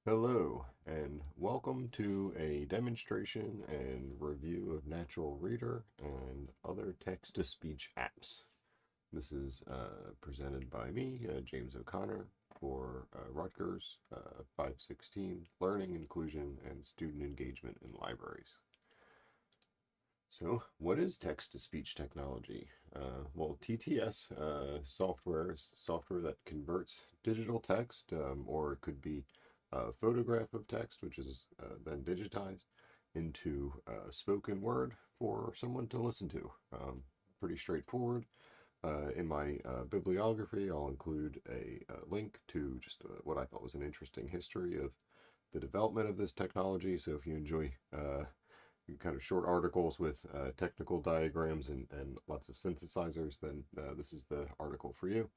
Hello, and welcome to a demonstration and review of Natural Reader and other text-to-speech apps. This is presented by me, James O'Connor, for Rutgers 516, Learning, Inclusion, and Student Engagement in Libraries. So, what is text-to-speech technology? Well, TTS software is software that converts digital text, or it could be a photograph of text, which is then digitized into spoken word for someone to listen to. Pretty straightforward. In my bibliography, I'll include a link to just what I thought was an interesting history of the development of this technology. So if you enjoy kind of short articles with technical diagrams and lots of synthesizers, then this is the article for you.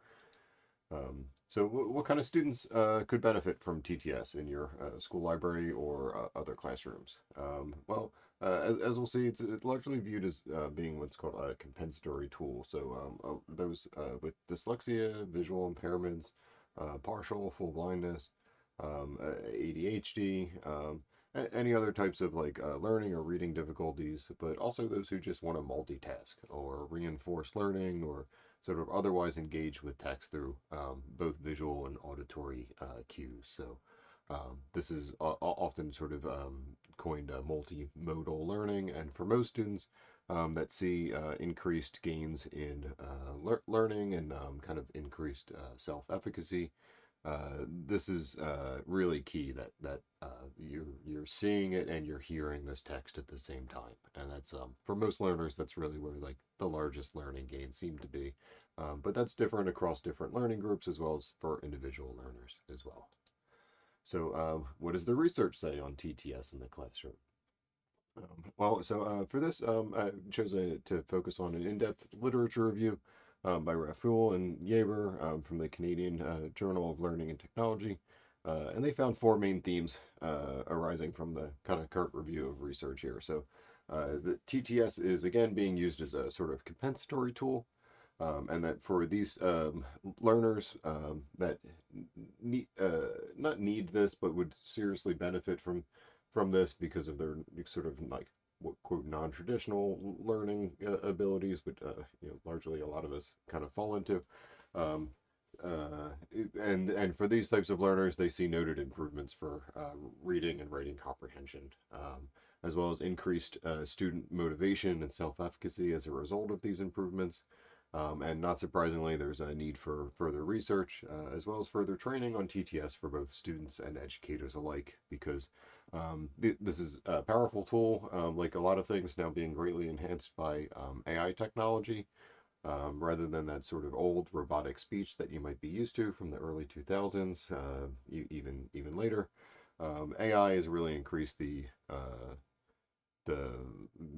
So what kind of students could benefit from TTS in your school library or other classrooms? As we'll see, it's largely viewed as being what's called a compensatory tool. So those with dyslexia, visual impairments, partial, full blindness, ADHD, any other types of like learning or reading difficulties, but also those who just want to multitask or reinforce learning or sort of otherwise engage with text through both visual and auditory cues. So this is often sort of coined multimodal learning, and for most students that see increased gains in learning and kind of increased self-efficacy, this is really key that you're seeing it and you're hearing this text at the same time, and that's for most learners that's really where like the largest learning gains seem to be, but that's different across different learning groups as well as for individual learners as well. So, what does the research say on TTS in the classroom? For this, I chose to focus on an in-depth literature review by Raful and Yaber from the Canadian Journal of Learning and Technology. And they found four main themes arising from the kind of current review of research here. So the TTS is again being used as a sort of compensatory tool, and that for these learners that need not need this, but would seriously benefit from this because of their sort of like what quote non-traditional learning abilities, which largely a lot of us kind of fall into. Um, and for these types of learners, they see noted improvements for reading and writing comprehension, as well as increased student motivation and self-efficacy as a result of these improvements. And not surprisingly, there's a need for further research as well as further training on TTS for both students and educators alike, because this is a powerful tool, like a lot of things now being greatly enhanced by AI technology, rather than that sort of old robotic speech that you might be used to from the early 2000s, even later. AI has really increased the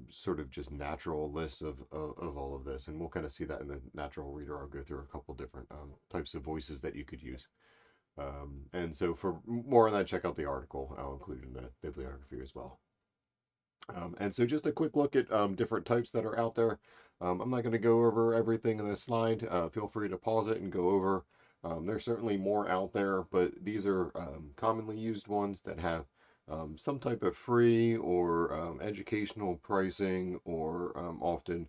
sort of just natural list of all of this. And we'll kind of see that in the natural reader. I'll go through a couple different types of voices that you could use. And so for more on that, check out the article I'll include in the bibliography as well. And so just a quick look at different types that are out there. I'm not going to go over everything in this slide. Feel free to pause it and go over. There's certainly more out there, but these are commonly used ones that have some type of free or educational pricing, or often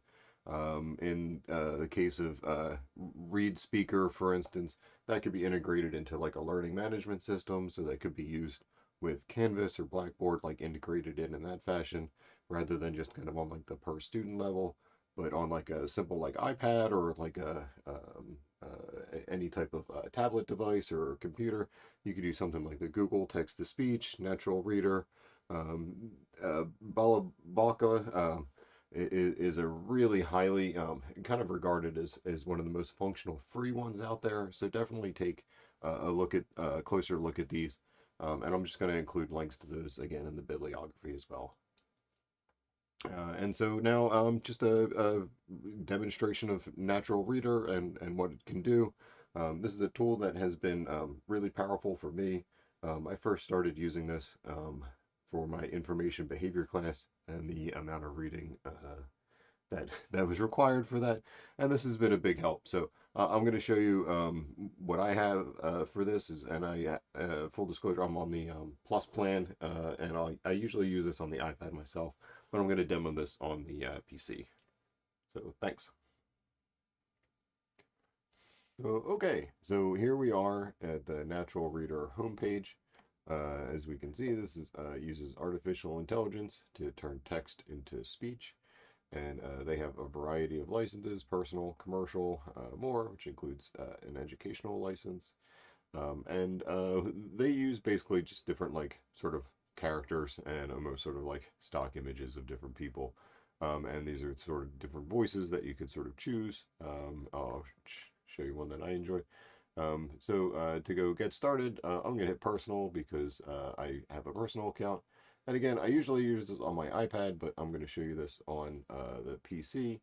in the case of Read Speaker, for instance, that could be integrated into like a learning management system, so that could be used with Canvas or Blackboard, like integrated in that fashion, rather than just kind of on like the per student level, but on like a simple like iPad or like any type of tablet device or computer. You could do something like the Google Text to Speech, Natural Reader, um, Balaka. Is a really highly kind of regarded as one of the most functional free ones out there. So definitely take a closer look at these. And I'm just going to include links to those again in the bibliography as well. And so now just a demonstration of Natural Reader and what it can do. This is a tool that has been really powerful for me. I first started using this for my information behavior class, and the amount of reading that was required for that, and this has been a big help. So I'm going to show you what I have for this is, and I full disclosure, I'm on the Plus plan, and I usually use this on the iPad myself, but I'm going to demo this on the PC. So thanks. So, okay, so here we are at the Natural Reader homepage. As we can see, this is uses artificial intelligence to turn text into speech, and they have a variety of licenses: personal, commercial, more, which includes an educational license. And they use basically just different like sort of characters and almost sort of like stock images of different people. And these are sort of different voices that you could sort of choose. I'll show you one that I enjoy. So to go get started, I'm gonna hit personal because I have a personal account. And again, I usually use this on my iPad, but I'm going to show you this on the PC.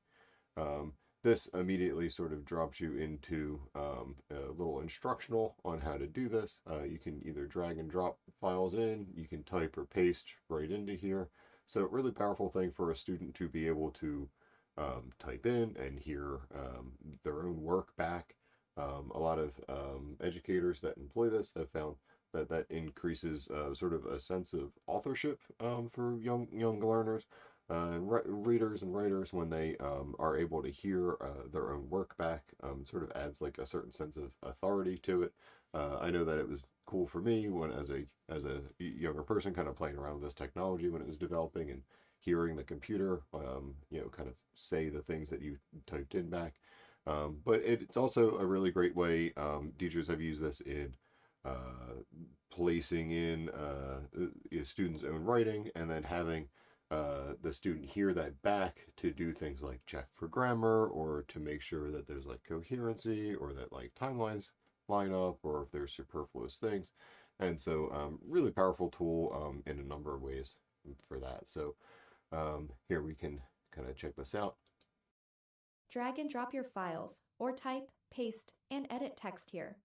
Um, this immediately sort of drops you into a little instructional on how to do this. You can either drag and drop files in, you can type or paste right into here. So really powerful thing for a student to be able to type in and hear their own work back. A lot of educators that employ this have found that increases sort of a sense of authorship for young learners and readers and writers when they are able to hear their own work back. Sort of adds like a certain sense of authority to it. I know that it was cool for me when as a younger person kind of playing around with this technology when it was developing and hearing the computer kind of say the things that you typed in back. But it's also a really great way. Teachers have used this in placing in a student's own writing and then having the student hear that back to do things like check for grammar or to make sure that there's like coherency or that like timelines line up or if there's superfluous things. And so really powerful tool in a number of ways for that. So here we can kind of check this out. Drag and drop your files, or type, paste, and edit text here.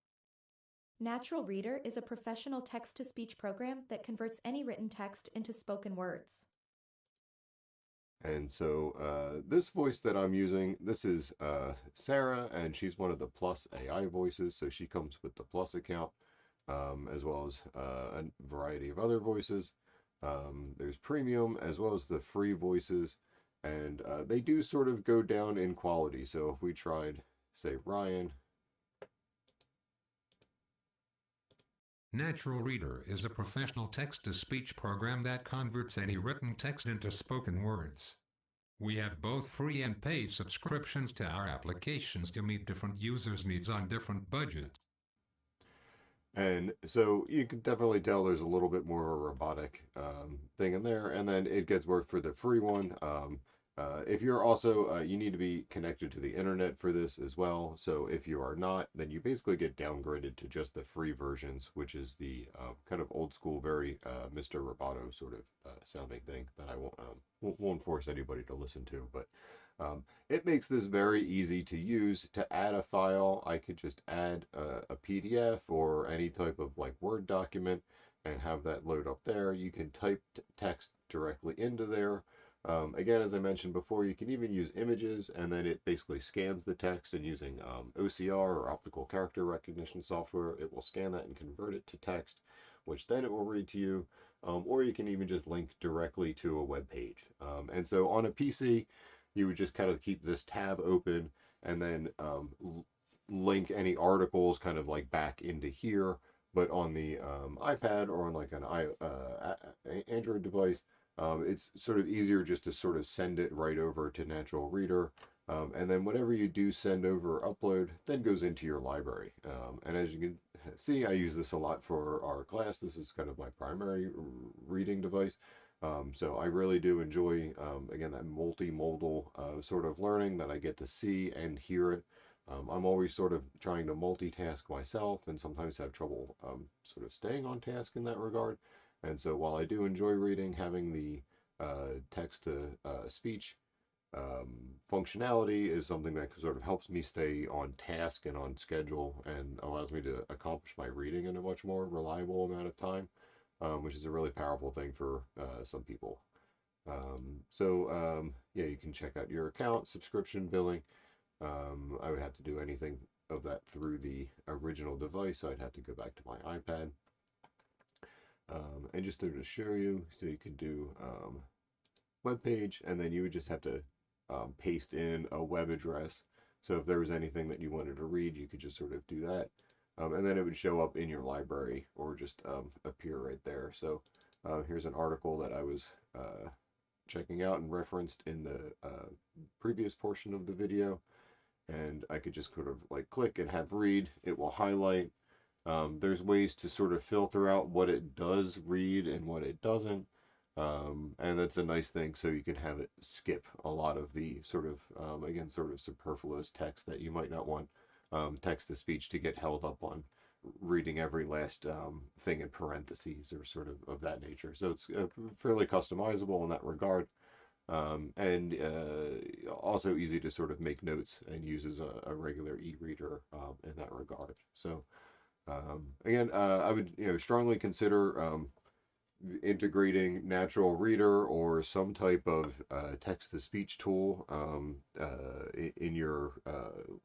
Natural Reader is a professional text-to-speech program that converts any written text into spoken words. And so this voice that I'm using, this is Sarah, and she's one of the Plus AI voices. So she comes with the Plus account, as well as a variety of other voices. There's premium as well as the free voices, and they do sort of go down in quality. So if we tried, say, Ryan. Natural Reader is a professional text-to-speech program that converts any written text into spoken words. We have both free and paid subscriptions to our applications to meet different users' needs on different budgets. And so you can definitely tell there's a little bit more of a robotic thing in there. And then it gets worse for the free one. If you're also, you need to be connected to the internet for this as well. So if you are not, then you basically get downgraded to just the free versions, which is the kind of old school, very Mr. Roboto sort of sounding thing that I won't force anybody to listen to. But it makes this very easy to use. To add a file, I could just add a PDF or any type of like Word document and have that load up there. You can type text directly into there. Again, as I mentioned before, you can even use images and then it basically scans the text and using OCR or optical character recognition software, it will scan that and convert it to text, which then it will read to you. Or you can even just link directly to a web page. And so on a PC, you would just kind of keep this tab open and then link any articles kind of like back into here. But on the iPad or on like an Android device, it's sort of easier just to sort of send it right over to Natural Reader. And then whatever you do send over or upload then goes into your library. And as you can see, I use this a lot for our class. This is kind of my primary reading device. So I really do enjoy, again, that multimodal sort of learning that I get to see and hear it. I'm always sort of trying to multitask myself and sometimes have trouble sort of staying on task in that regard. And so while I do enjoy reading, having the text to speech functionality is something that sort of helps me stay on task and on schedule and allows me to accomplish my reading in a much more reliable amount of time, which is a really powerful thing for some people. Yeah, you can check out your account, subscription billing. I would have to do anything of that through the original device, so I'd have to go back to my iPad. And just to show you, so you could do web page, and then you would just have to paste in a web address. So if there was anything that you wanted to read, you could just sort of do that. And then it would show up in your library or just appear right there. So here's an article that I was checking out and referenced in the previous portion of the video. And I could just sort of like click and have read. It will highlight. There's ways to sort of filter out what it does read and what it doesn't. And that's a nice thing, so you can have it skip a lot of the sort of, again, sort of superfluous text that you might not want text to speech to get held up on reading every last thing in parentheses or sort of that nature. So it's fairly customizable in that regard. And also easy to sort of make notes and use as a regular e-reader in that regard. So again, I would strongly consider integrating Natural Reader or some type of text-to-speech tool in your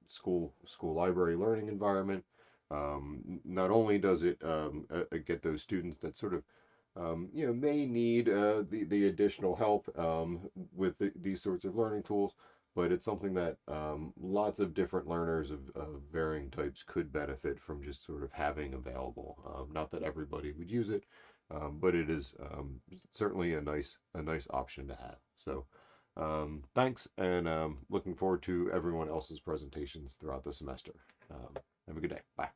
school library learning environment. Not only does it get those students that sort of may need the additional help with these sorts of learning tools, but it's something that lots of different learners of varying types could benefit from just sort of having available. Not that everybody would use it, but it is certainly a nice option to have. So thanks, and looking forward to everyone else's presentations throughout the semester. Have a good day. Bye.